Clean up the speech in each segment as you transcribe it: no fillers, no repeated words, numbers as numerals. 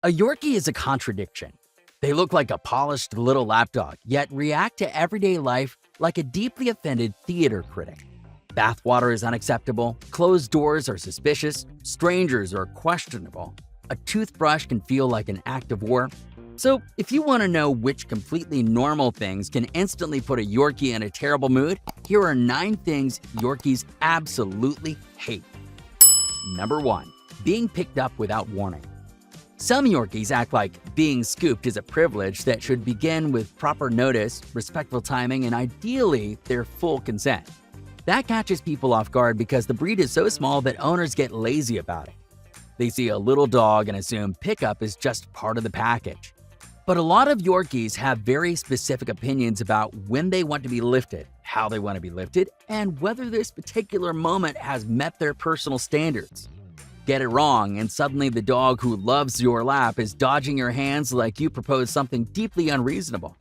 A Yorkie is a contradiction. They look like a polished little lapdog, yet react to everyday life like a deeply offended theater critic. Bathwater is unacceptable, closed doors are suspicious, strangers are questionable. A toothbrush can feel like an act of war. So, if you want to know which completely normal things can instantly put a Yorkie in a terrible mood, here are 9 things Yorkies absolutely hate. Number 1. Being picked up without warning. Some Yorkies act like being scooped is a privilege that should begin with proper notice, respectful timing, and ideally, their full consent. That catches people off guard because the breed is so small that owners get lazy about it. They see a little dog and assume pickup is just part of the package. But a lot of Yorkies have very specific opinions about when they want to be lifted, how they want to be lifted, and whether this particular moment has met their personal standards. Get it wrong, and suddenly the dog who loves your lap is dodging your hands like you proposed something deeply unreasonable.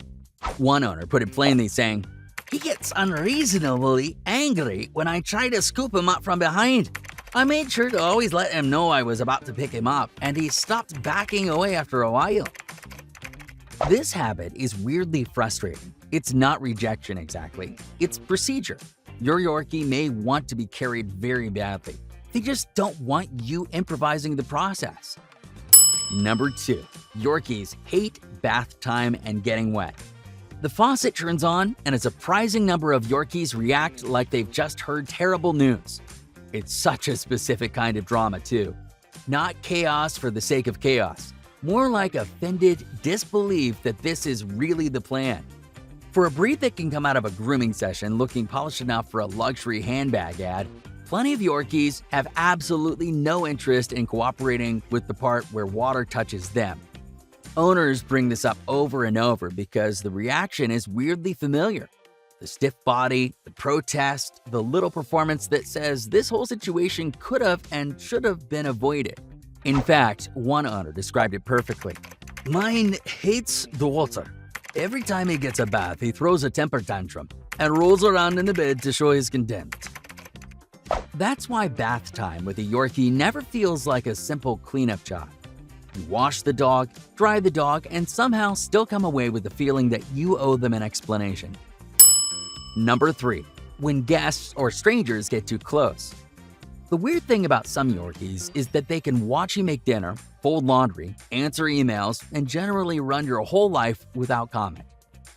One owner put it plainly, saying, "He gets unreasonably angry when I try to scoop him up from behind. I made sure to always let him know I was about to pick him up, and he stopped backing away after a while." This habit is weirdly frustrating. It's not rejection exactly, it's procedure. Your Yorkie may want to be carried very badly. They just don't want you improvising the process. Number 2. Yorkies hate bath time and getting wet. The faucet turns on, and a surprising number of Yorkies react like they've just heard terrible news. It's such a specific kind of drama, too. Not chaos for the sake of chaos. More like offended disbelief that this is really the plan. For a breed that can come out of a grooming session looking polished enough for a luxury handbag ad, plenty of Yorkies have absolutely no interest in cooperating with the part where water touches them. Owners bring this up over and over because the reaction is weirdly familiar. The stiff body, the protest, the little performance that says this whole situation could have and should have been avoided. In fact, one owner described it perfectly. "Mine hates the water. Every time he gets a bath, he throws a temper tantrum and rolls around in the bed to show his contempt." That's why bath time with a Yorkie never feels like a simple cleanup job. You wash the dog, dry the dog, and somehow still come away with the feeling that you owe them an explanation. Number 3. When guests or strangers get too close. The weird thing about some Yorkies is that they can watch you make dinner, fold laundry, answer emails, and generally run your whole life without comment.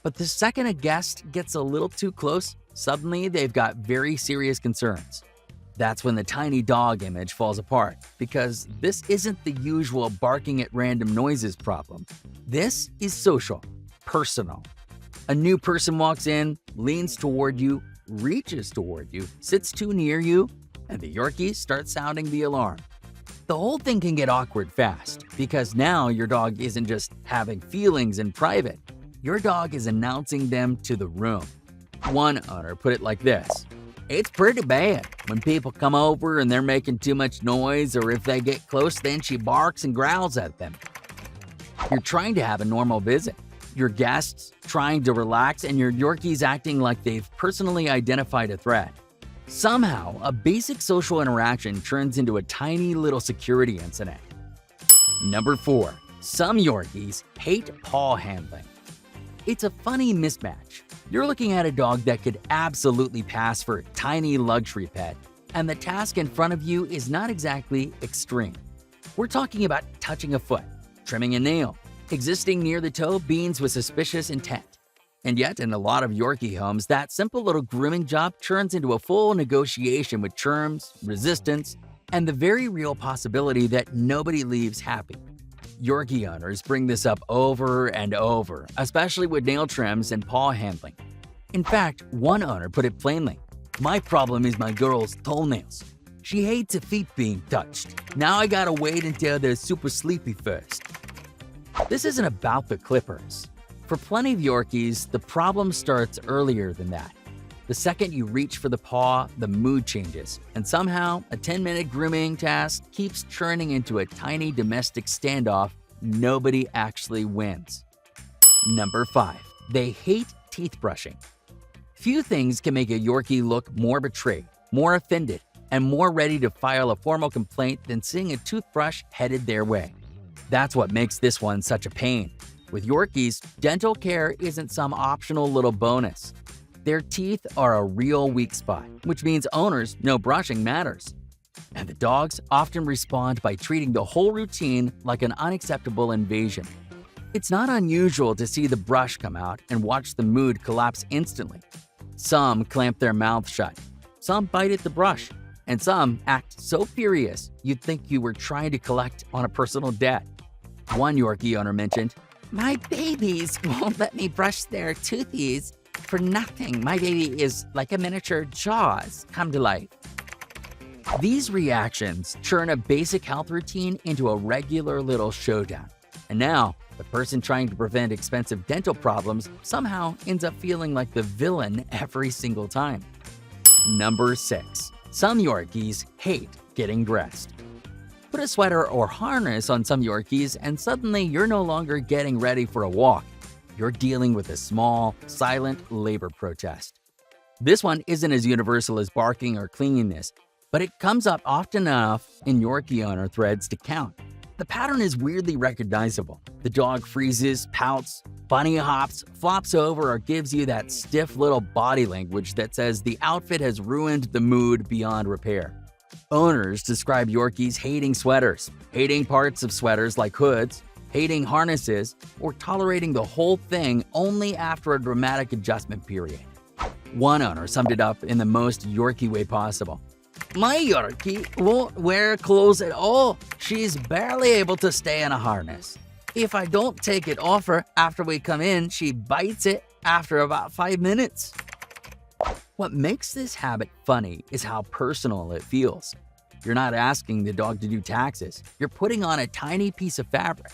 But the second a guest gets a little too close, suddenly they've got very serious concerns. That's when the tiny dog image falls apart, because this isn't the usual barking at random noises problem. This is social, personal. A new person walks in, leans toward you, reaches toward you, sits too near you, and the Yorkies start sounding the alarm. The whole thing can get awkward fast, because now your dog isn't just having feelings in private. Your dog is announcing them to the room. One owner put it like this: "It's pretty bad when people come over and they're making too much noise, or if they get close, then she barks and growls at them." You're trying to have a normal visit. Your guests trying to relax, and your Yorkies acting like they've personally identified a threat. Somehow, a basic social interaction turns into a tiny little security incident. Number 4. Some Yorkies hate paw handling. It's a funny mismatch. You're looking at a dog that could absolutely pass for a tiny luxury pet, and the task in front of you is not exactly extreme. We're talking about touching a foot, trimming a nail, existing near the toe beans with suspicious intent. And yet, in a lot of Yorkie homes, that simple little grooming job turns into a full negotiation with terms, resistance, and the very real possibility that nobody leaves happy. Yorkie owners bring this up over and over, especially with nail trims and paw handling. In fact, one owner put it plainly: "My problem is my girl's toenails. She hates her feet being touched. Now I gotta wait until they're super sleepy first." This isn't about the clippers. For plenty of Yorkies, the problem starts earlier than that. The second you reach for the paw, the mood changes, and somehow a 10-minute grooming task keeps churning into a tiny domestic standoff nobody actually wins. Number 5. They hate teeth brushing. Few things can make a Yorkie look more betrayed, more offended, and more ready to file a formal complaint than seeing a toothbrush headed their way. That's what makes this one such a pain. With Yorkies, dental care isn't some optional little bonus. Their teeth are a real weak spot, which means owners know brushing matters. And the dogs often respond by treating the whole routine like an unacceptable invasion. It's not unusual to see the brush come out and watch the mood collapse instantly. Some clamp their mouth shut, some bite at the brush, and some act so furious you'd think you were trying to collect on a personal debt. One Yorkie owner mentioned, "My babies won't let me brush their toothies for nothing. My baby is like a miniature Jaws come to life." These reactions turn a basic health routine into a regular little showdown. And now, the person trying to prevent expensive dental problems somehow ends up feeling like the villain every single time. Number 6. Some Yorkies hate getting dressed. Put a sweater or harness on some Yorkies and suddenly you're no longer getting ready for a walk. You're dealing with a small, silent labor protest. This one isn't as universal as barking or clinginess, but it comes up often enough in Yorkie owner threads to count. The pattern is weirdly recognizable. The dog freezes, pouts, bunny hops, flops over, or gives you that stiff little body language that says the outfit has ruined the mood beyond repair. Owners describe Yorkies hating sweaters, hating parts of sweaters like hoods, hating harnesses, or tolerating the whole thing only after a dramatic adjustment period. One owner summed it up in the most Yorkie way possible. "My Yorkie won't wear clothes at all. She's barely able to stay in a harness. If I don't take it off her after we come in, she bites it after about 5 minutes." What makes this habit funny is how personal it feels. You're not asking the dog to do taxes. You're putting on a tiny piece of fabric.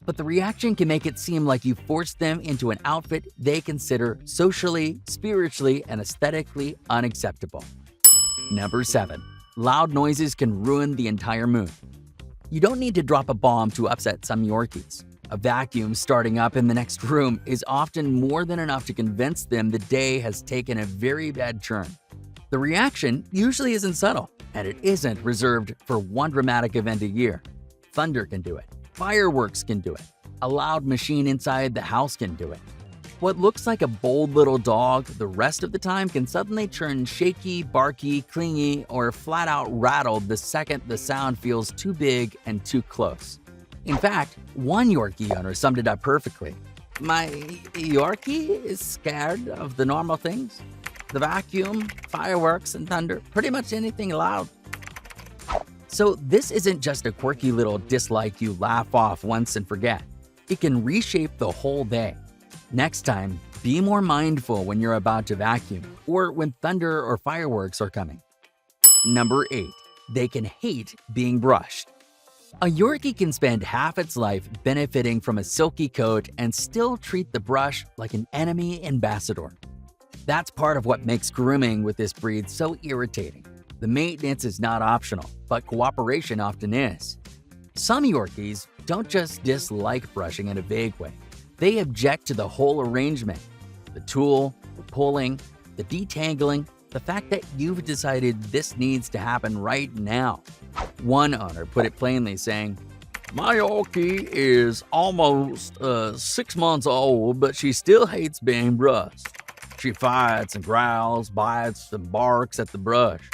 But the reaction can make it seem like you forced them into an outfit they consider socially, spiritually, and aesthetically unacceptable. Number 7. Loud noises can ruin the entire mood. You don't need to drop a bomb to upset some Yorkies. A vacuum starting up in the next room is often more than enough to convince them the day has taken a very bad turn. The reaction usually isn't subtle, and it isn't reserved for one dramatic event a year. Thunder can do it. Fireworks can do it. A loud machine inside the house can do it. What looks like a bold little dog the rest of the time can suddenly turn shaky, barky, clingy, or flat out rattled the second the sound feels too big and too close. In fact, one Yorkie owner summed it up perfectly. "My Yorkie is scared of the normal things. The vacuum, fireworks, and thunder, pretty much anything loud." So this isn't just a quirky little dislike you laugh off once and forget. It can reshape the whole day. Next time, be more mindful when you're about to vacuum or when thunder or fireworks are coming. Number 8. They can hate being brushed. A Yorkie can spend half its life benefiting from a silky coat and still treat the brush like an enemy ambassador. That's part of what makes grooming with this breed so irritating. The maintenance is not optional, but cooperation often is. Some Yorkies don't just dislike brushing in a vague way. They object to the whole arrangement. The tool, the pulling, the detangling, the fact that you've decided this needs to happen right now. One owner put it plainly, saying, "My Yorkie is almost 6 months old, but she still hates being brushed. She fights and growls, bites and barks at the brush."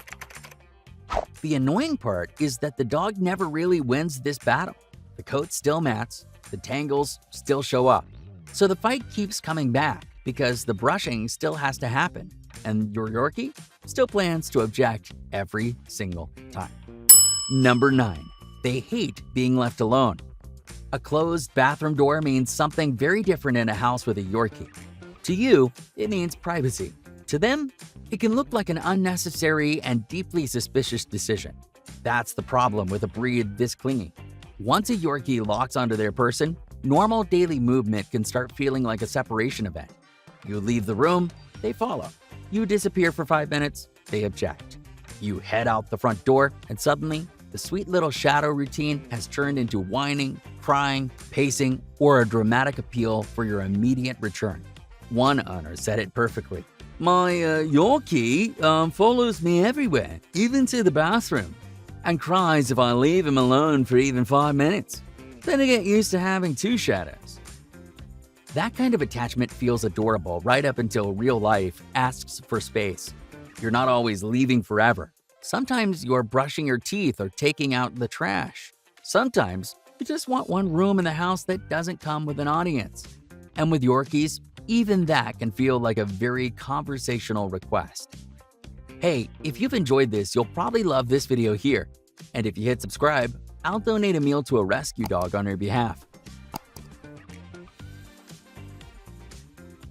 The annoying part is that the dog never really wins this battle. The coat still mats, the tangles still show up. So the fight keeps coming back because the brushing still has to happen, and your Yorkie still plans to object every single time. Number 9. They hate being left alone. A closed bathroom door means something very different in a house with a Yorkie. To you, it means privacy. To them, it can look like an unnecessary and deeply suspicious decision. That's the problem with a breed this clingy. Once a Yorkie locks onto their person, normal daily movement can start feeling like a separation event. You leave the room, they follow. You disappear for 5 minutes, they object. You head out the front door, and suddenly, the sweet little shadow routine has turned into whining, crying, pacing, or a dramatic appeal for your immediate return. One owner said it perfectly. "My Yorkie follows me everywhere, even to the bathroom, and cries if I leave him alone for even 5 minutes. then they get used to having two shadows. That kind of attachment feels adorable right up until real life asks for space. You're not always leaving forever. Sometimes you're brushing your teeth or taking out the trash. Sometimes you just want one room in the house that doesn't come with an audience. And with Yorkies, even that can feel like a very conversational request. Hey, if you've enjoyed this, you'll probably love this video here. And if you hit subscribe, I'll donate a meal to a rescue dog on your behalf.